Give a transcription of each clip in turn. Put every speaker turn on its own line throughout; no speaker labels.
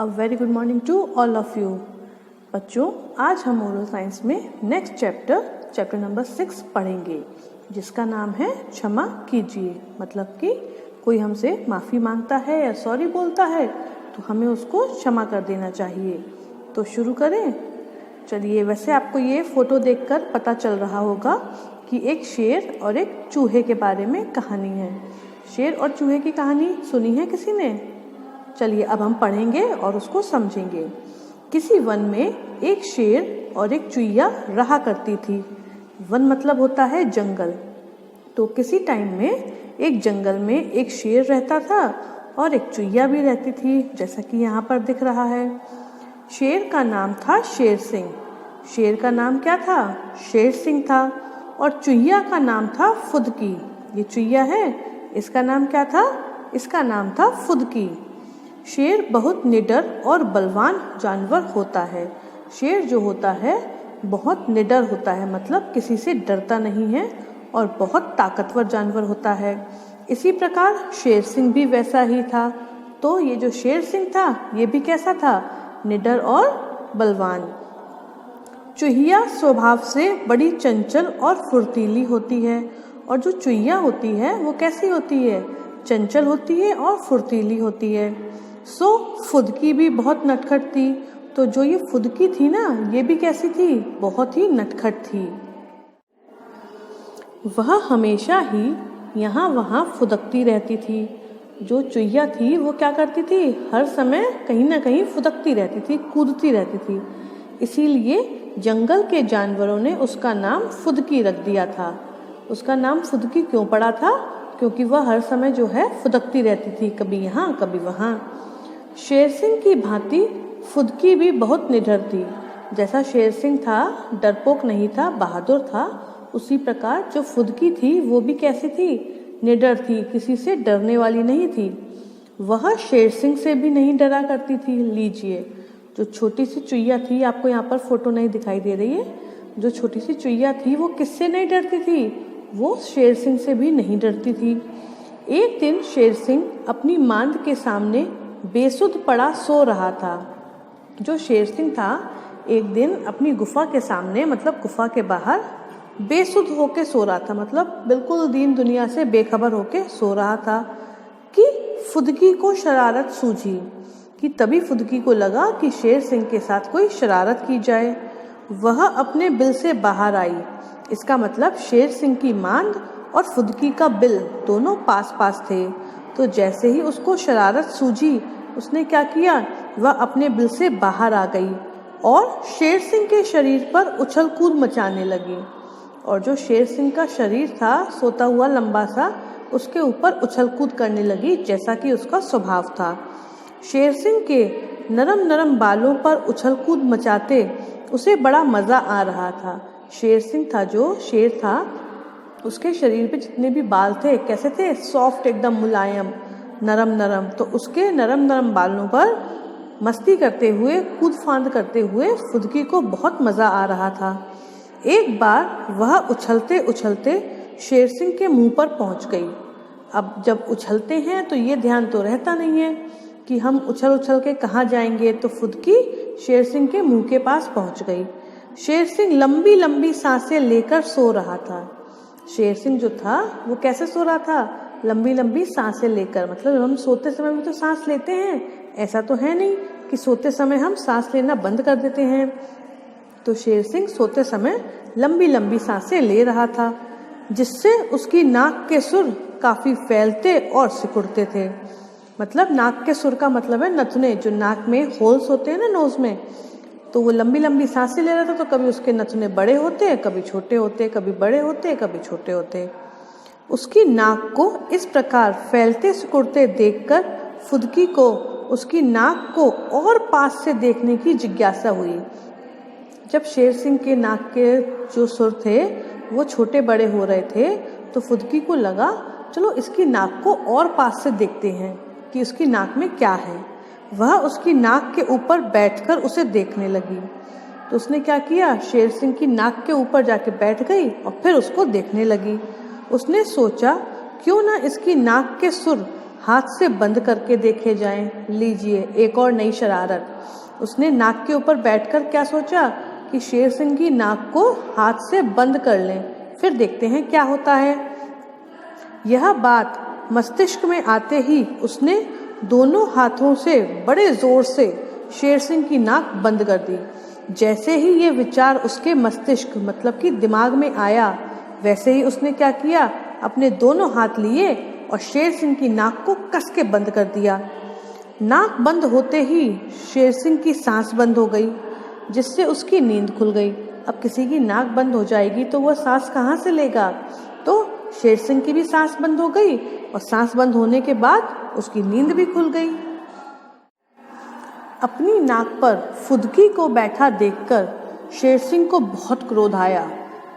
A very good morning to all of you. बच्चों, आज हम मोरल साइंस में नेक्स्ट चैप्टर नंबर 6 पढ़ेंगे, जिसका नाम है क्षमा कीजिए। मतलब कि कोई हमसे माफ़ी मांगता है या सॉरी बोलता है तो हमें उसको क्षमा कर देना चाहिए। तो शुरू करें। चलिए, वैसे आपको ये फ़ोटो देखकर पता चल रहा होगा कि एक शेर और एक चूहे के बारे में कहानी है। शेर और चूहे की कहानी सुनी है किसी ने? चलिए, अब हम पढ़ेंगे और उसको समझेंगे। किसी वन में एक शेर और एक चुईया रहा करती थी। वन मतलब होता है जंगल। तो किसी टाइम में एक जंगल में एक शेर रहता था और एक चुईया भी रहती थी, जैसा कि यहाँ पर दिख रहा है। शेर का नाम था शेर सिंह। शेर का नाम क्या था? शेर सिंह था। और चुईया का नाम था फुदकी। ये चुईया है, इसका नाम क्या था? इसका नाम था फुदकी। शेर बहुत निडर और बलवान जानवर होता है। शेर जो होता है बहुत निडर होता है, मतलब किसी से डरता नहीं है और बहुत ताकतवर जानवर होता है। इसी प्रकार शेर सिंह भी वैसा ही था। तो ये जो शेर सिंह था ये भी कैसा था? निडर और बलवान। चुहिया स्वभाव से बड़ी चंचल और फुर्तीली होती है, और जो चुहिया होती है वो कैसी होती है? चंचल होती है और फुर्तीली होती है। फुदकी भी बहुत नटखट थी। तो जो ये फुदकी थी ना, ये भी कैसी थी? बहुत ही नटखट थी। वह हमेशा ही यहाँ वहाँ फुदकती रहती थी। जो चुहिया थी वो क्या करती थी? हर समय कहीं ना कहीं फुदकती रहती थी, कूदती रहती थी। इसीलिए जंगल के जानवरों ने उसका नाम फुदकी रख दिया था। उसका नाम फुदकी क्यों पड़ा था? क्योंकि वह हर समय जो है फुदकती रहती थी, कभी यहाँ कभी वहाँ। शेर सिंह की भांति फुदकी भी बहुत निडर थी। जैसा शेर सिंह था, डरपोक नहीं था, बहादुर था, उसी प्रकार जो फुदकी थी वो भी कैसी थी? निडर थी, किसी से डरने वाली नहीं थी। वह शेर सिंह से भी नहीं डरा करती थी। लीजिए, जो छोटी सी चुईया थी, आपको यहाँ पर फोटो नहीं दिखाई दे रही है, जो छोटी सी चुईया थी वो किससे नहीं डरती थी? वो शेर सिंह से भी नहीं डरती थी। एक दिन शेर सिंह अपनी मांद के सामने बेसुध पड़ा सो रहा था। जो शेर सिंह था एक दिन अपनी गुफा के सामने, मतलब गुफा के बाहर बेसुध होके सो रहा था, मतलब बिल्कुल दीन दुनिया से बेखबर होके सो रहा था कि फुदकी को शरारत सूझी। कि तभी फुदकी को लगा कि शेर सिंह के साथ कोई शरारत की जाए। वह अपने बिल से बाहर आई। इसका मतलब शेर सिंह की मांद और फुदकी का बिल दोनों पास पास थे। तो जैसे ही उसको शरारत सूझी, उसने क्या किया? वह अपने बिल से बाहर आ गई और शेर सिंह के शरीर पर उछल कूद मचाने लगी। और जो शेर सिंह का शरीर था, सोता हुआ लंबा सा, उसके ऊपर उछल कूद करने लगी, जैसा कि उसका स्वभाव था। शेर सिंह के नरम नरम बालों पर उछल कूद मचाते उसे बड़ा मज़ा आ रहा था। शेर सिंह था, जो शेर था, उसके शरीर पे जितने भी बाल थे कैसे थे? सॉफ्ट, एकदम मुलायम, नरम नरम। तो उसके नरम नरम बालों पर मस्ती करते हुए, कूद फांद करते हुए फुदकी को बहुत मज़ा आ रहा था। एक बार वह उछलते उछलते शेर सिंह के मुंह पर पहुंच गई। अब जब उछलते हैं तो ये ध्यान तो रहता नहीं है कि हम उछल उछल के कहाँ जाएंगे। तो फुदकी शेर सिंह के मुंह के पास पहुंच गई। शेर सिंह लंबी लंबी सांसें लेकर सो रहा था। शेर सिंह जो था वो कैसे सो रहा था? लंबी लंबी सांसें लेकर। मतलब हम सोते समय भी तो सांस लेते हैं, ऐसा तो है नहीं कि सोते समय हम सांस लेना बंद कर देते हैं। तो शेर सिंह सोते समय लंबी लंबी सांसें ले रहा था, जिससे उसकी नाक के सुर काफी फैलते और सिकुड़ते थे। मतलब नाक के सुर का मतलब है नथुने, जो नाक में होल्स होते हैं ना, नोज में। तो वो लंबी लंबी सांसें ले रहा था, तो कभी उसके नथुने बड़े होते, कभी छोटे होते, कभी बड़े होते, कभी छोटे होते। उसकी नाक को इस प्रकार फैलते सिकुड़ते देखकर फुदकी को उसकी नाक को और पास से देखने की जिज्ञासा हुई। जब शेर सिंह के नाक के जो सुर थे वो छोटे बड़े हो रहे थे, तो फुदकी को लगा चलो इसकी नाक को और पास से देखते हैं कि उसकी नाक में क्या है। वह उसकी नाक के ऊपर बैठकर उसे देखने लगी। तो उसने क्या किया? शेर सिंह की नाक के ऊपर जाके बैठ गई और फिर उसको देखने लगी। उसने सोचा क्यों ना इसकी नाक के सुर हाथ से बंद करके देखे जाएं। लीजिए एक और नई शरारत। उसने नाक के ऊपर बैठकर क्या सोचा कि शेर सिंह की नाक को हाथ से बंद कर लें, फिर देखते हैं क्या होता है। यह बात मस्तिष्क में आते ही उसने दोनों हाथों से बड़े जोर से शेर सिंह की नाक बंद कर दी। जैसे ही ये विचार उसके मस्तिष्क मतलब कि दिमाग में आया, वैसे ही उसने क्या किया, अपने दोनों हाथ लिए और शेर सिंह की नाक को कस के बंद कर दिया। नाक बंद होते ही शेर सिंह की सांस बंद हो गई, जिससे उसकी नींद खुल गई। अब किसी की नाक बंद हो जाएगी तो वह सांस कहाँ से लेगा? तो शेर सिंह की भी सांस बंद हो गई और सांस बंद होने के बाद उसकी नींद भी खुल गई। अपनी नाक पर फुदकी को बैठा देखकर शेर सिंह को बहुत क्रोध आया।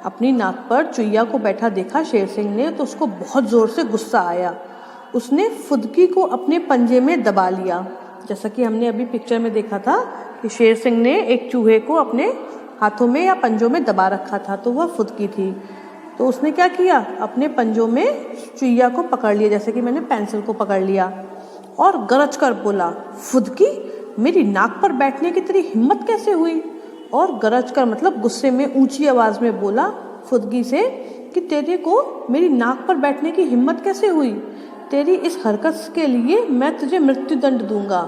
अपनी नाक पर चुईया को बैठा देखा शेर सिंह ने तो उसको बहुत जोर से गुस्सा आया। उसने फुदकी को अपने पंजे में दबा लिया। जैसा कि हमने अभी पिक्चर में देखा था कि शेर सिंह ने एक चूहे को अपने हाथों में या पंजों में दबा रखा था, तो वह फुदकी थी। तो उसने क्या किया, अपने पंजों में चुईया को पकड़ लिया, जैसे कि मैंने पेंसिल को पकड़ लिया, और गरज कर बोला, फुदकी, मेरी नाक पर बैठने की तेरी हिम्मत कैसे हुई? और गरज कर मतलब गुस्से में ऊंची आवाज में बोला फुदकी से कि तेरे को मेरी नाक पर बैठने की हिम्मत कैसे हुई? तेरी इस हरकत के लिए मैं तुझे मृत्यु दंड दूंगा।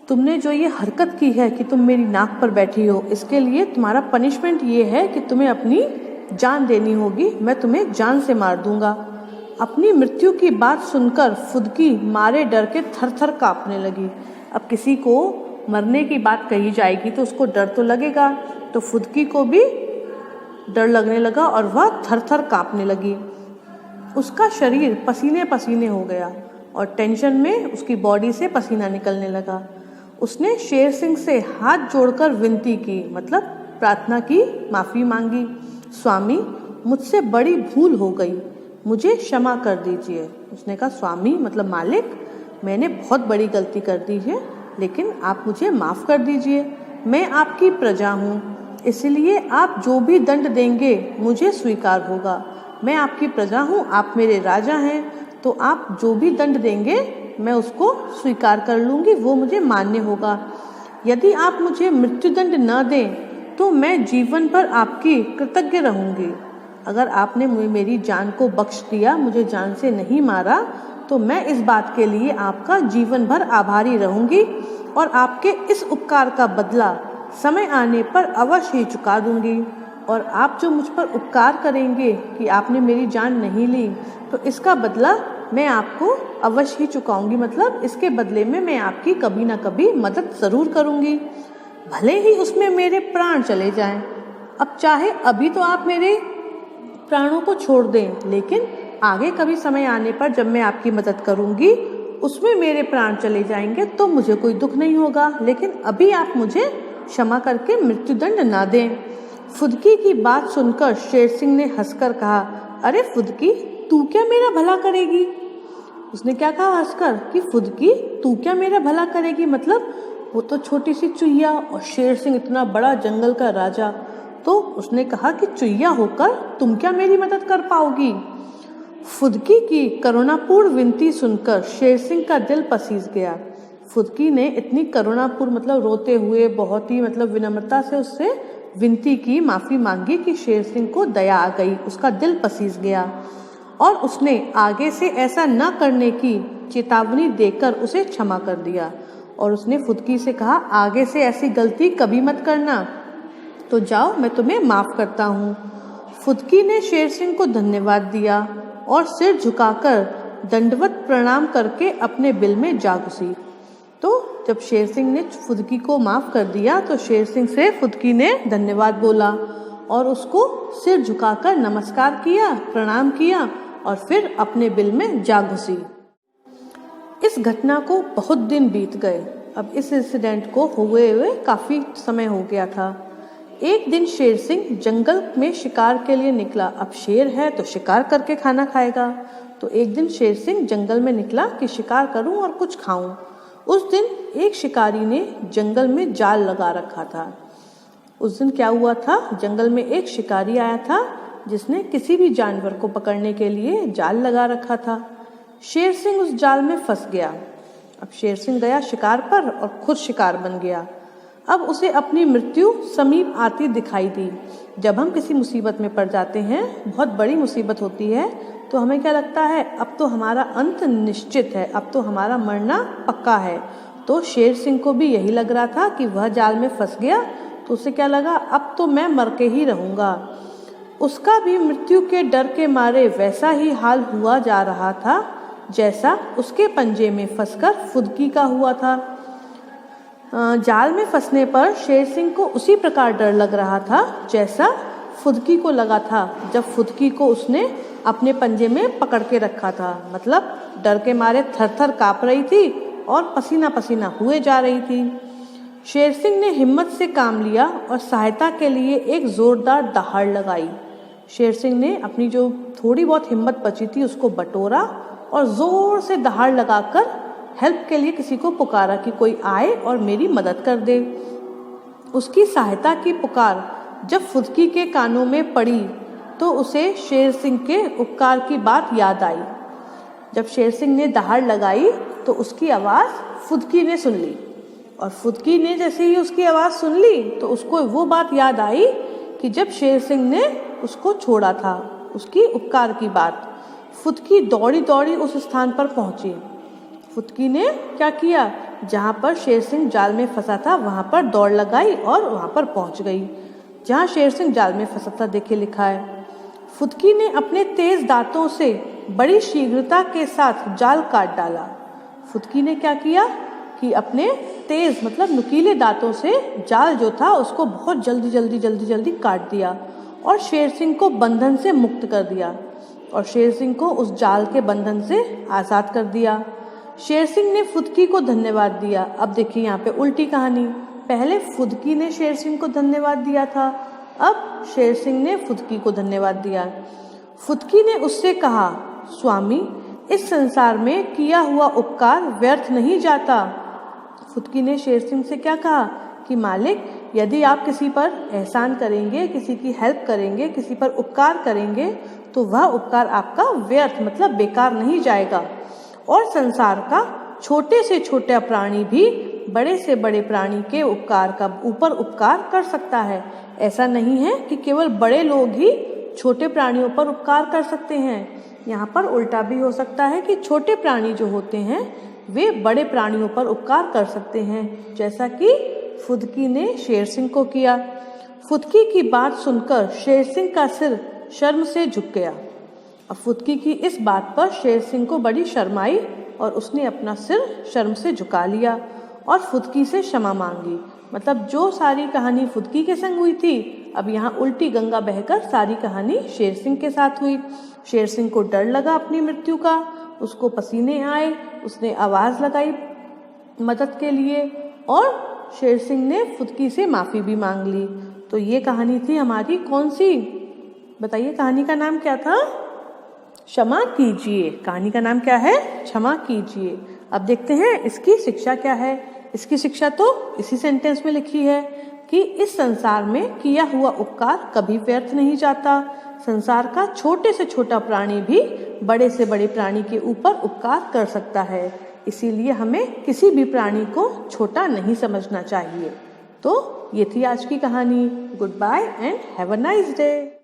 तुमने जो ये हरकत की है कि तुम मेरी नाक पर बैठी हो, इसके लिए तुम्हारा पनिशमेंट ये है कि तुम्हें अपनी जान देनी होगी। मैं तुम्हें जान से मार दूंगा। अपनी मृत्यु की बात सुनकर फुदकी मारे डर के थर थर कांपने लगी। अब किसी को मरने की बात कही जाएगी तो उसको डर तो लगेगा, तो फुदकी को भी डर लगने लगा और वह थर थर कांपने लगी। उसका शरीर पसीने पसीने हो गया और टेंशन में उसकी बॉडी से पसीना निकलने लगा। उसने शेर सिंह से हाथ जोड़कर विनती की, मतलब प्रार्थना की, माफ़ी मांगी। स्वामी, मुझसे बड़ी भूल हो गई, मुझे क्षमा कर दीजिए। उसने कहा, स्वामी मतलब मालिक, मैंने बहुत बड़ी गलती कर दी है, लेकिन आप मुझे माफ़ कर दीजिए। मैं आपकी प्रजा हूँ, इसलिए आप जो भी दंड देंगे मुझे स्वीकार होगा। मैं आपकी प्रजा हूँ, आप मेरे राजा हैं, तो आप जो भी दंड देंगे मैं उसको स्वीकार कर लूँगी, वो मुझे मान्य होगा। यदि आप मुझे मृत्युदंड न दें तो मैं जीवन भर आपकी कृतज्ञ रहूँगी। अगर आपने मेरी जान को बख्श दिया, मुझे जान से नहीं मारा, तो मैं इस बात के लिए आपका जीवन भर आभारी रहूँगी और आपके इस उपकार का बदला समय आने पर अवश्य ही चुका दूँगी। और आप जो मुझ पर उपकार करेंगे कि आपने मेरी जान नहीं ली, तो इसका बदला मैं आपको अवश्य ही चुकाऊंगी, मतलब इसके बदले में मैं आपकी कभी ना कभी मदद ज़रूर करूंगी, भले ही उसमें मेरे प्राण चले जाएं। अब चाहे अभी तो आप मेरे प्राणों को छोड़ दें, लेकिन आगे कभी समय आने पर जब मैं आपकी मदद करूंगी उसमें मेरे प्राण चले जाएंगे तो मुझे कोई दुख नहीं होगा, लेकिन अभी आप मुझे क्षमा करके मृत्युदंड ना दें। फुदकी की बात सुनकर शेर सिंह ने हंसकर कहा, अरे फुदकी, तू क्या मेरा भला करेगी? उसने क्या कहा हंसकर कि फुदकी, तू क्या मेरा भला करेगी? मतलब वो तो छोटी सी चुईया और शेर सिंह इतना बड़ा जंगल का राजा। तो उसने कहा कि चुईया होकर तुम क्या मेरी मदद कर पाओगी? फुदकी की करुणापूर्ण विनती सुनकर शेर सिंह का दिल पसीज गया। फुदकी ने इतनी करुणापूर्ण मतलब रोते हुए बहुत ही मतलब विनम्रता से उससे विनती की, माफ़ी मांगी कि शेर सिंह को दया आ गई, उसका दिल पसीज गया और उसने आगे से ऐसा न करने की चेतावनी देकर उसे क्षमा कर दिया। और उसने फुदकी से कहा, आगे से ऐसी गलती कभी मत करना, तो जाओ मैं तुम्हें माफ़ करता हूँ। फुदकी ने शेर सिंह को धन्यवाद दिया और सिर झुकाकर दंडवत प्रणाम करके अपने बिल में जा घुसी। तो जब शेर सिंह ने फुदकी को माफ़ कर दिया तो शेर सिंह से फुदकी ने धन्यवाद बोला और उसको सिर झुकाकर नमस्कार किया, प्रणाम किया और फिर अपने बिल में जा घुसी। इस घटना को बहुत दिन बीत गए। अब इस इंसिडेंट को हुए काफ़ी समय हो गया था। एक दिन शेर सिंह जंगल में शिकार के लिए निकला। अब शेर है तो शिकार करके खाना खाएगा, तो एक दिन शेर सिंह जंगल में निकला कि शिकार करूं और कुछ खाऊं। उस दिन एक शिकारी ने जंगल में जाल लगा रखा था। उस दिन क्या हुआ था, जंगल में एक शिकारी आया था जिसने किसी भी जानवर को पकड़ने के लिए जाल लगा रखा था। शेर सिंह उस जाल में फंस गया। अब शेर सिंह गया शिकार पर और खुद शिकार बन गया। अब उसे अपनी मृत्यु समीप आती दिखाई दी। जब हम किसी मुसीबत में पड़ जाते हैं, बहुत बड़ी मुसीबत होती है, तो हमें क्या लगता है, अब तो हमारा अंत निश्चित है, अब तो हमारा मरना पक्का है। तो शेर सिंह को भी यही लग रहा था कि वह जाल में फंस गया, तो उसे क्या लगा, अब तो मैं मर के ही रहूँगा। उसका भी मृत्यु के डर के मारे वैसा ही हाल हुआ जा रहा था जैसा उसके पंजे में फंसकर फुदकी का हुआ था। जाल में फंसने पर शेर सिंह को उसी प्रकार डर लग रहा था जैसा फुदकी को लगा था जब फुदकी को उसने अपने पंजे में पकड़ के रखा था। मतलब डर के मारे थर थर काँप रही थी और पसीना पसीना हुए जा रही थी। शेर सिंह ने हिम्मत से काम लिया और सहायता के लिए एक जोरदार दहाड़ लगाई। शेर सिंह ने अपनी जो थोड़ी बहुत हिम्मत बची थी उसको बटोरा और जोर से दहाड़ लगाकर हेल्प के लिए किसी को पुकारा कि कोई आए और मेरी मदद कर दे। उसकी सहायता की पुकार जब फुदकी के कानों में पड़ी तो उसे शेर सिंह के उपकार की बात याद आई। जब शेर सिंह ने दहाड़ लगाई तो उसकी आवाज़ फुदकी ने सुन ली, और फुदकी ने जैसे ही उसकी आवाज़ सुन ली तो उसको वो बात याद आई कि जब शेर सिंह ने उसको छोड़ा था, उसकी उपकार की बात। फुदकी दौड़ी दौड़ी उस स्थान पर पहुंची। फुदकी ने क्या किया, जहाँ पर शेर सिंह जाल में फंसा था वहाँ पर दौड़ लगाई और वहाँ पर पहुँच गई जहाँ शेर सिंह जाल में फंसा था। देखिए लिखा है, फुदकी ने अपने तेज दांतों से बड़ी शीघ्रता के साथ जाल काट डाला। फुदकी ने क्या किया कि अपने तेज मतलब नुकीले दांतों से जाल जो था उसको बहुत जल्दी काट दिया और शेर सिंह को बंधन से मुक्त कर दिया और शेर सिंह को उस जाल के बंधन से आज़ाद कर दिया। शेर सिंह ने फुदकी को धन्यवाद दिया। अब देखिए यहाँ पे उल्टी कहानी, पहले फुदकी ने शेर सिंह को धन्यवाद दिया था, अब शेर सिंह ने फुदकी को धन्यवाद दिया। फुदकी ने उससे कहा, स्वामी, इस संसार में किया हुआ उपकार व्यर्थ नहीं जाता। फुदकी ने शेर सिंह से क्या कहा कि मालिक, यदि आप किसी पर एहसान करेंगे, किसी की हेल्प करेंगे, किसी पर उपकार करेंगे तो वह उपकार आपका व्यर्थ मतलब बेकार नहीं जाएगा। और संसार का छोटे से छोटा प्राणी भी बड़े से बड़े प्राणी के उपकार का ऊपर उपकार कर सकता है। ऐसा नहीं है कि केवल बड़े लोग ही छोटे प्राणियों पर उपकार कर सकते हैं। यहाँ पर उल्टा भी हो सकता है कि छोटे प्राणी जो होते हैं वे बड़े प्राणियों पर उपकार कर सकते हैं, जैसा कि फुदकी ने शेर सिंह को किया। फुदकी की बात सुनकर शेर सिंह का सिर शर्म से झुक गया। अब फुदकी की इस बात पर शेर सिंह को बड़ी शर्म आई और उसने अपना सिर शर्म से झुका लिया और फुदकी से क्षमा मांगी। मतलब जो सारी कहानी फुदकी के संग हुई थी, अब यहाँ उल्टी गंगा बहकर सारी कहानी शेर सिंह के साथ हुई। शेर सिंह को डर लगा अपनी मृत्यु का, उसको पसीने आए, उसने आवाज़ लगाई मदद के लिए और शेर सिंह ने फुदकी से माफ़ी भी मांग ली। तो ये कहानी थी हमारी कौन सी, बताइए, कहानी का नाम क्या था? क्षमा कीजिए। कहानी का नाम क्या है? क्षमा कीजिए। अब देखते हैं इसकी शिक्षा क्या है। इसकी शिक्षा तो इसी सेंटेंस में लिखी है कि इस संसार में किया हुआ उपकार कभी व्यर्थ नहीं जाता। संसार का छोटे से छोटा प्राणी भी बड़े से बड़े प्राणी के ऊपर उपकार कर सकता है। इसीलिए हमें किसी भी प्राणी को छोटा नहीं समझना चाहिए। तो ये थी आज की कहानी। Good bye and have a nice day.